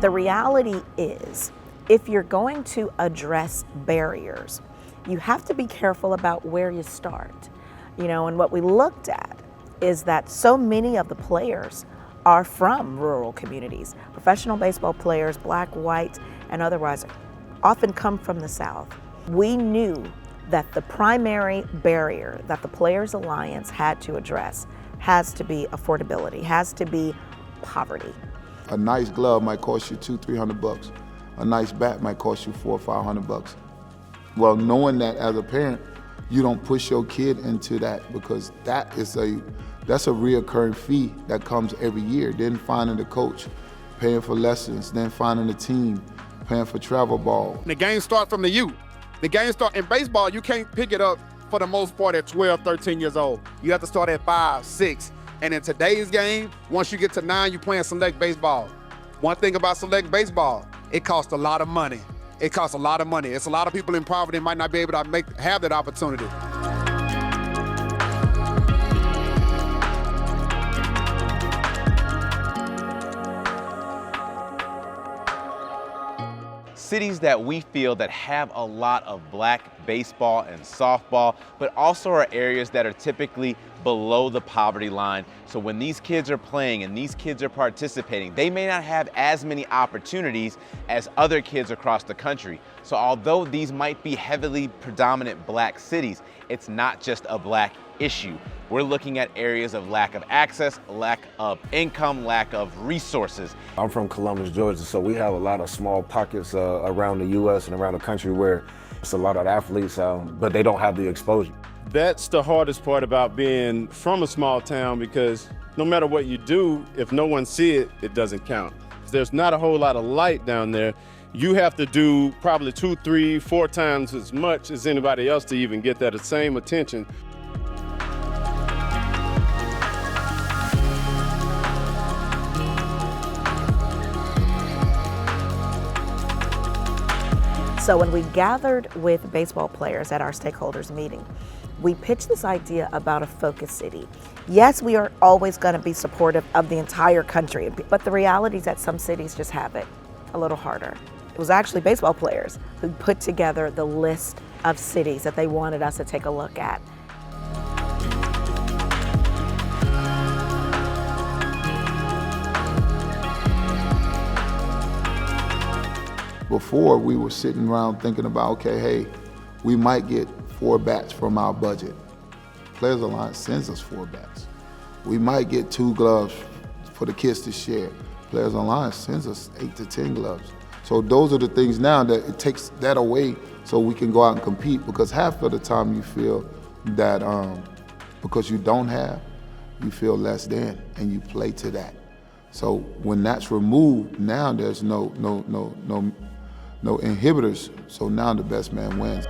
The reality is, if you're going to address barriers, you have to be careful about where you start. And what we looked at is that so many of the players are from rural communities. Professional baseball players, black, white, and otherwise, often come from the South. We knew that the primary barrier that the Players Alliance had to address has to be affordability, has to be poverty. A nice glove might cost you $200-300. A nice bat might cost you $400 or $500. Well, knowing that as a parent, you don't push your kid into that, because that's a reoccurring fee that comes every year. Then finding the coach, paying for lessons, then finding the team, paying for travel ball. The game starts from the youth. The game starts in baseball. You can't pick it up for the most part at 12, 13 years old. You have to start at 5, 6. And in today's game, once you get to 9, you're playing select baseball. One thing about select baseball, it costs a lot of money. It costs a lot of money. It's a lot of people in poverty might not be able to have that opportunity. Cities that we feel that have a lot of black baseball and softball, but also are areas that are typically below the poverty line. So when these kids are playing and these kids are participating, they may not have as many opportunities as other kids across the country. So although these might be heavily predominant black cities, it's not just a black issue. We're looking at areas of lack of access, lack of income, lack of resources. I'm from Columbus, Georgia, so we have a lot of small pockets around the U.S. and around the country where it's a lot of athletes, but they don't have the exposure. That's the hardest part about being from a small town, because no matter what you do, if no one sees it, it doesn't count. There's not a whole lot of light down there. You have to do probably 2, 3, 4 times as much as anybody else to even get that same attention. So when we gathered with baseball players at our stakeholders meeting, we pitched this idea about a focus city. Yes, we are always going to be supportive of the entire country, but the reality is that some cities just have it a little harder. It was actually baseball players who put together the list of cities that they wanted us to take a look at. Before, we were sitting around thinking about, okay, hey, we might get 4 bats from our budget. Players Alliance sends us 4 bats. We might get 2 gloves for the kids to share. Players Alliance sends us 8 to 10 gloves. So those are the things now that it takes that away so we can go out and compete, because half of the time you feel that because you don't have, you feel less than, and you play to that. So when that's removed, now there's no inhibitors, so now the best man wins.